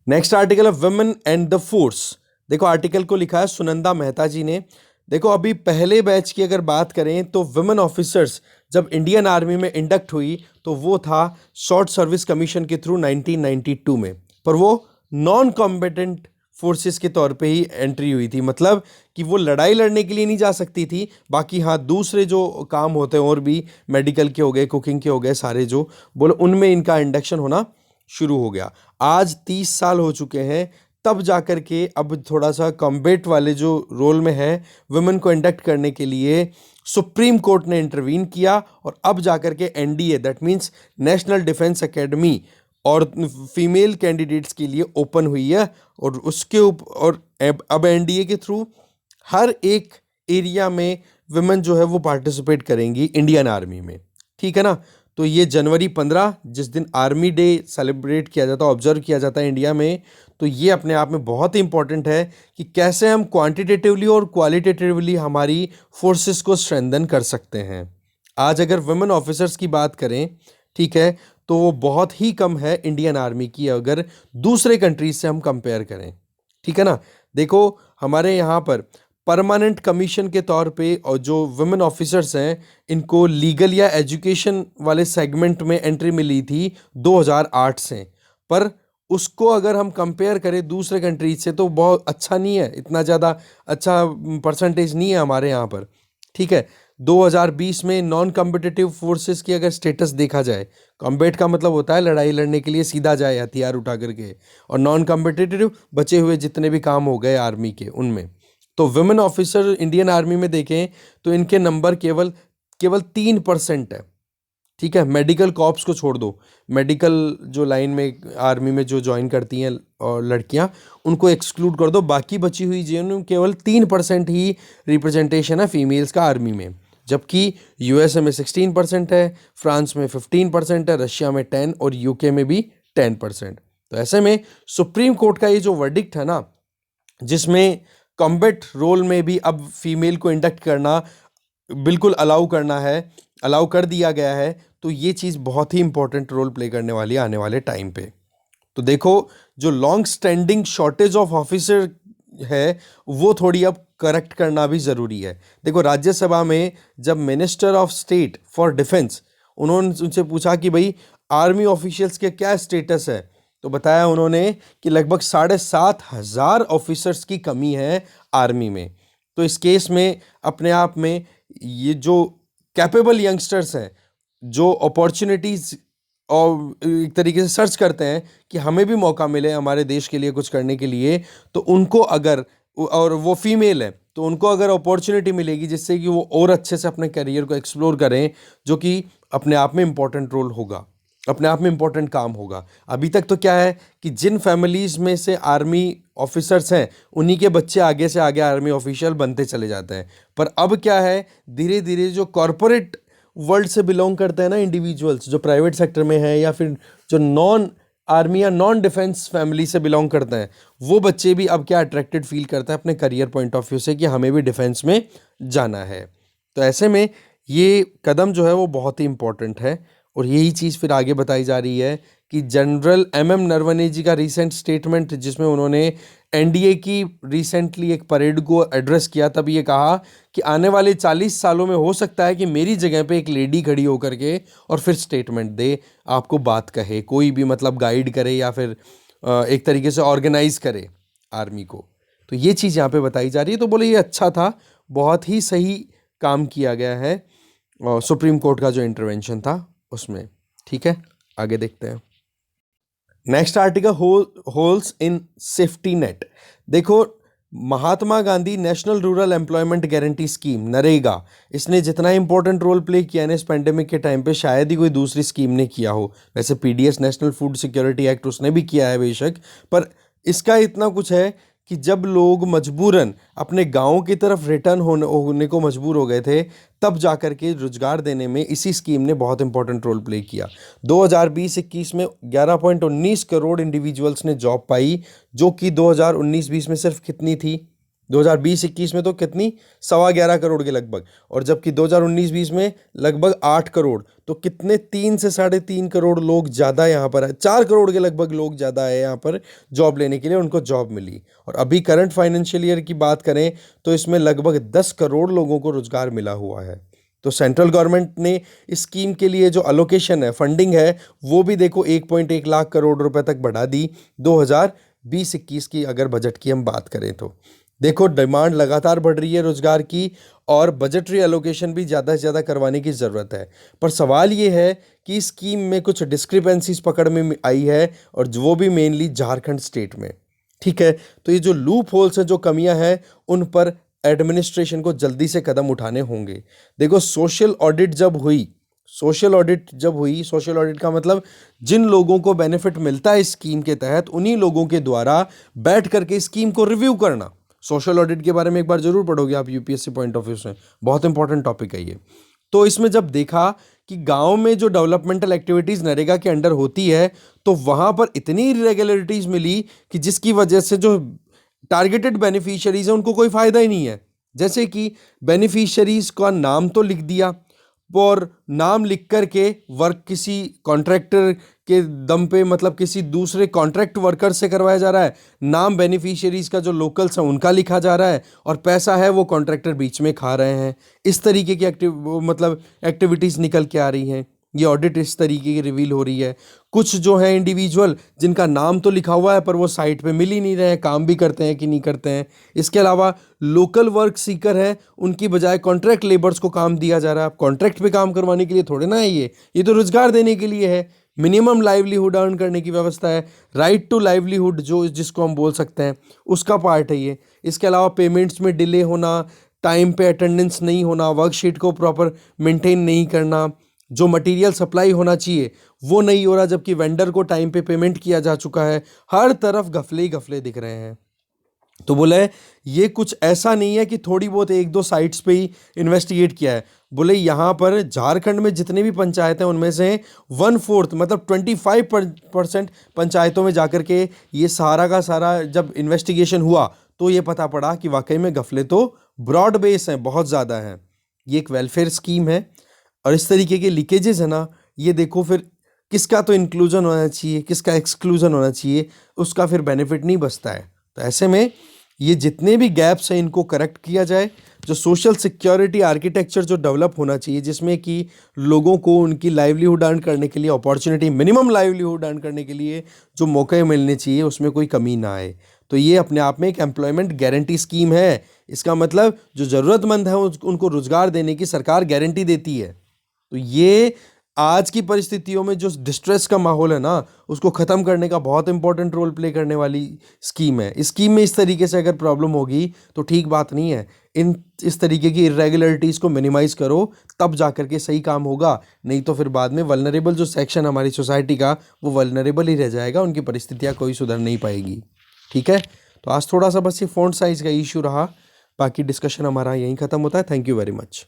[SPEAKER 1] नेक्स्ट आर्टिकल है वुमेन एंड द फोर्स। देखो आर्टिकल को लिखा है सुनंदा मेहता जी ने। देखो अभी पहले बैच की अगर बात करें तो वुमेन ऑफिसर्स जब इंडियन आर्मी में इंडक्ट हुई तो वो था शॉर्ट सर्विस कमीशन के थ्रू 1992 में, पर वो नॉन कॉम्बेटेंट फोर्सेस के तौर पे ही एंट्री हुई थी। मतलब कि वो लड़ाई लड़ने के लिए नहीं जा सकती थी, बाकी हाँ दूसरे जो काम होते हैं और भी मेडिकल के हो गए, कुकिंग के हो गए, सारे जो बोलो उनमें इनका इंडक्शन होना शुरू हो गया। आज 30 साल हो चुके हैं, तब जाकर के अब थोड़ा सा कॉम्बैट वाले जो रोल में है वुमेन को इंडक्ट करने के लिए सुप्रीम कोर्ट ने इंटरवीन किया और अब जाकर के NDA that means national defence academy और फीमेल कैंडिडेट्स के लिए ओपन हुई है और उसके और अब NDA के थ्रू हर एक एरिया में वुमेन जो है वो पार्टिसिपेट करेंगी इंडियन आर्मी में, ठीक है ना। तो ये जनवरी 15 जिस दिन आर्मी डे सेलिब्रेट किया जाता है, ऑब्जर्व किया जाता है इंडिया में, तो ये अपने आप में बहुत ही इंपॉर्टेंट है कि कैसे हम क्वांटिटेटिवली और क्वालिटेटिवली हमारी फोर्सेस को स्ट्रेंथन कर सकते हैं। आज अगर वुमेन ऑफिसर्स की बात करें, ठीक है, तो वो बहुत ही कम है इंडियन आर्मी की अगर दूसरे कंट्रीज से हम कंपेयर करें, ठीक है ना। देखो हमारे यहाँ पर परमानेंट कमीशन के तौर पे और जो वुमेन ऑफिसर्स हैं इनको लीगल या एजुकेशन वाले सेगमेंट में एंट्री मिली थी 2008 से, पर उसको अगर हम कंपेयर करें दूसरे कंट्रीज से तो बहुत अच्छा नहीं है, इतना ज़्यादा अच्छा परसेंटेज नहीं है हमारे यहाँ पर। ठीक है, 2020 में नॉन कॉम्पिटिटिव फोर्सेस की अगर स्टेटस देखा जाए, कॉम्बैट का मतलब होता है लड़ाई लड़ने के लिए सीधा जाए हथियार उठा करके, और नॉन कॉम्पिटिटिव बचे हुए जितने भी काम हो गए आर्मी के उनमें, तो वुमेन ऑफिसर इंडियन आर्मी में देखें तो इनके नंबर केवल केवल 3% है। ठीक है, मेडिकल कॉर्प्स को छोड़ दो, मेडिकल जो लाइन में आर्मी में जो ज्वाइन करती हैं और लड़कियां, उनको एक्सक्लूड कर दो, बाकी बची हुई जिन केवल 3% ही रिप्रेजेंटेशन है फीमेल्स का आर्मी में। जबकि यूएसए में 16% है, फ्रांस में 15% है, रशिया में 10 और यूके में भी 10%। तो ऐसे में सुप्रीम कोर्ट का ये जो वर्डिक्ट है ना, जिसमें कॉम्बैट रोल में भी अब फीमेल को इंडक्ट करना बिल्कुल अलाउ कर दिया गया है, तो ये चीज़ बहुत ही इंपॉर्टेंट रोल प्ले करने वाली है आने वाले टाइम पे। तो देखो, जो long standing shortage of officer है वो थोड़ी अब करेक्ट करना भी ज़रूरी है। देखो, राज्यसभा में जब minister of state for defence, उन्होंने उनसे पूछा कि भाई आर्मी ऑफिशियल्स के क्या स्टेटस है, तो बताया उन्होंने कि लगभग 7,500 ऑफिसर्स की कमी है आर्मी में। तो इस केस में अपने आप में ये जो कैपेबल यंगस्टर्स हैं, जो अपॉर्चुनिटीज़ और एक तरीके से सर्च करते हैं कि हमें भी मौका मिले हमारे देश के लिए कुछ करने के लिए, तो उनको अगर, और वो फीमेल है, तो उनको अगर अपॉर्चुनिटी मिलेगी जिससे कि वो और अच्छे से अपने करियर को एक्सप्लोर करें, जो कि अपने आप में इम्पोर्टेंट रोल होगा, अपने आप में इम्पोर्टेंट काम होगा। अभी तक तो क्या है कि जिन फैमिलीज़ में से आर्मी ऑफिसर्स हैं उन्हीं के बच्चे आगे से आगे आर्मी ऑफिशियल बनते चले जाते हैं। पर अब क्या है, धीरे धीरे जो कॉरपोरेट वर्ल्ड से बिलोंग करते हैं ना इंडिविजुअल्स, जो प्राइवेट सेक्टर में है या फिर जो नॉन आर्मी या नॉन डिफेंस फैमिली से बिलोंग करते हैं, वो बच्चे भी अब क्या अट्रैक्टेड फील करते हैं अपने करियर पॉइंट ऑफ व्यू से कि हमें भी डिफेंस में जाना है। तो ऐसे में ये कदम जो है वो बहुत ही इंपॉर्टेंट है, और यही चीज़ फिर आगे बताई जा रही है कि जनरल एमएम नरवणे जी का रीसेंट स्टेटमेंट, जिसमें उन्होंने एनडीए की रिसेंटली एक परेड को एड्रेस किया, तब ये कहा कि आने वाले 40 सालों में हो सकता है कि मेरी जगह पे एक लेडी खड़ी होकर के और फिर स्टेटमेंट दे, आपको बात कहे, कोई भी मतलब गाइड करे या फिर एक तरीके से ऑर्गेनाइज करे आर्मी को। तो ये चीज़ यहाँ पे बताई जा रही है। तो बोले ये अच्छा था, बहुत ही सही काम किया गया है सुप्रीम कोर्ट का जो इंटरवेंशन था उसमें। ठीक है, आगे देखते हैं। Next article, holes in safety net. देखो, Mahatma Gandhi national rural employment guarantee scheme NREGA, इसने जितना इंपॉर्टेंट रोल प्ले किया है इस पेंडेमिक के टाइम पे शायद ही कोई दूसरी स्कीम ने किया हो। वैसे PDS national food security act उसने भी किया है बेशक, पर इसका इतना कुछ है कि जब लोग मजबूरन अपने गाँव की तरफ रिटर्न होने को मजबूर हो गए थे, तब जाकर के रोजगार देने में इसी स्कीम ने बहुत इंपॉर्टेंट रोल प्ले किया। 2020-21 में 11.19 करोड़ इंडिविजुअल्स ने जॉब पाई, जो कि 2019-20 में सिर्फ कितनी थी, 2020-21 में तो कितनी, 11.25 करोड़ के लगभग, और जबकि 2019-20 में लगभग 8 करोड़, तो कितने 3 से 3.5 करोड़ लोग ज़्यादा यहाँ पर है, 4 करोड़ के लगभग लोग ज़्यादा है यहाँ पर जॉब लेने के लिए, उनको जॉब मिली। और अभी करंट फाइनेंशियल ईयर की बात करें तो इसमें लगभग 10 करोड़ लोगों को रोजगार मिला हुआ है। तो सेंट्रल गवर्नमेंट ने इस स्कीम के लिए जो अलोकेशन है, फंडिंग है, वो भी देखो 1.1 लाख करोड़ रुपए तक बढ़ा दी 2020-21 की अगर बजट की हम बात करें तो। देखो, डिमांड लगातार बढ़ रही है रोजगार की, और बजटरी एलोकेशन भी ज़्यादा से ज़्यादा करवाने की ज़रूरत है। पर सवाल ये है कि इस स्कीम में कुछ डिस्क्रिपेंसीज पकड़ में आई है, और वो भी मेनली झारखंड स्टेट में। ठीक है, तो ये जो लूप होल्स हैं, जो कमियां हैं, उन पर एडमिनिस्ट्रेशन को जल्दी से कदम उठाने होंगे। देखो, सोशल ऑडिट का मतलब जिन लोगों को बेनिफिट मिलता है इस स्कीम के तहत, उन्हीं लोगों के द्वारा बैठ करके स्कीम को रिव्यू करना। सोशल ऑडिट के बारे में एक बार जरूर पढ़ोगे आप यूपीएससी पॉइंट ऑफ व्यू से, बहुत इंपॉर्टेंट टॉपिक है ये। तो इसमें जब देखा कि गांव में जो डेवलपमेंटल एक्टिविटीज नरेगा के अंडर होती है, तो वहां पर इतनी इरेगुलरिटीज मिली कि जिसकी वजह से जो टारगेटेड बेनिफिशियरीज है उनको कोई फायदा ही नहीं है। जैसे कि बेनिफिशियरीज का नाम तो लिख दिया, और नाम लिख करके वर्क किसी कॉन्ट्रैक्टर के दम पे, मतलब किसी दूसरे कॉन्ट्रैक्ट वर्कर से करवाया जा रहा है, नाम बेनिफिशियरीज का जो लोकल्स हैं उनका लिखा जा रहा है, और पैसा है वो कॉन्ट्रैक्टर बीच में खा रहे हैं। इस तरीके की एक्टिविटीज़ निकल के आ रही हैं। ये ऑडिट इस तरीके की रिवील हो रही है। कुछ जो है इंडिविजुअल जिनका नाम तो लिखा हुआ है पर वो साइट पे मिल ही नहीं रहे हैं, काम भी करते हैं कि नहीं करते हैं। इसके अलावा लोकल वर्क सीकर है, उनकी बजाय कॉन्ट्रैक्ट लेबर्स को काम दिया जा रहा है। अब कॉन्ट्रैक्ट पे काम करवाने के लिए थोड़े ना है, ये तो रोजगार देने के लिए है। मिनिमम लाइवलीहुड अर्न करने की व्यवस्था है। राइट टू लाइवलीहुड जो जिसको हम बोल सकते हैं, उसका पार्ट है ये। इसके अलावा पेमेंट्स में डिले होना, टाइम पे अटेंडेंस नहीं होना, वर्कशीट को प्रॉपर मेंटेन नहीं करना, जो मटेरियल सप्लाई होना चाहिए वो नहीं हो रहा जबकि वेंडर को टाइम पे पेमेंट किया जा चुका है। हर तरफ घपले ही घपले दिख रहे हैं। तो बोले ये कुछ ऐसा नहीं है कि थोड़ी बहुत एक दो साइट्स पे ही इन्वेस्टिगेट किया है। बोले यहाँ पर झारखंड में जितने भी पंचायत हैं उनमें से 1/4 मतलब 25% पंचायतों में जाकर के ये सारा का सारा जब इन्वेस्टिगेशन हुआ तो ये पता पड़ा कि वाकई में घपले तो ब्रॉड बेस हैं, बहुत ज़्यादा हैं। ये एक वेलफेयर स्कीम है और इस तरीके के लीकेजेस है ना, ये देखो फिर किसका तो इंक्लूजन होना चाहिए, किसका एक्सक्लूजन होना चाहिए, उसका फिर बेनिफिट नहीं बचता है। तो ऐसे में ये जितने भी गैप्स हैं इनको करेक्ट किया जाए। जो सोशल सिक्योरिटी आर्किटेक्चर जो डेवलप होना चाहिए जिसमें कि लोगों को उनकी लाइवलीहुड अर्न करने के लिए अपॉर्चुनिटी, मिनिमम लाइवलीहुड अर्न करने के लिए जो मौके मिलने चाहिए उसमें कोई कमी ना आए। तो ये अपने आप में एक एम्प्लॉयमेंट गारंटी स्कीम है। इसका मतलब जो ज़रूरतमंद है उनको रोज़गार देने की सरकार गारंटी देती है। तो ये आज की परिस्थितियों में जो डिस्ट्रेस का माहौल है ना, उसको ख़त्म करने का बहुत इंपॉर्टेंट रोल प्ले करने वाली स्कीम है। इस स्कीम में इस तरीके से अगर प्रॉब्लम होगी तो ठीक बात नहीं है। इस तरीके की इरेगुलरिटीज़ को मिनिमाइज़ करो, तब जा कर के सही काम होगा। नहीं तो फिर बाद में वल्नरेबल जो सेक्शन हमारी सोसाइटी का, वो वल्नरेबल ही रह जाएगा, उनकी परिस्थितियाँ कोई सुधर नहीं पाएगी। ठीक है, तो आज थोड़ा सा बस ये फ़ॉन्ट साइज़ का इशू रहा, बाकी डिस्कशन हमारा यहीं ख़त्म होता है। Thank you very much.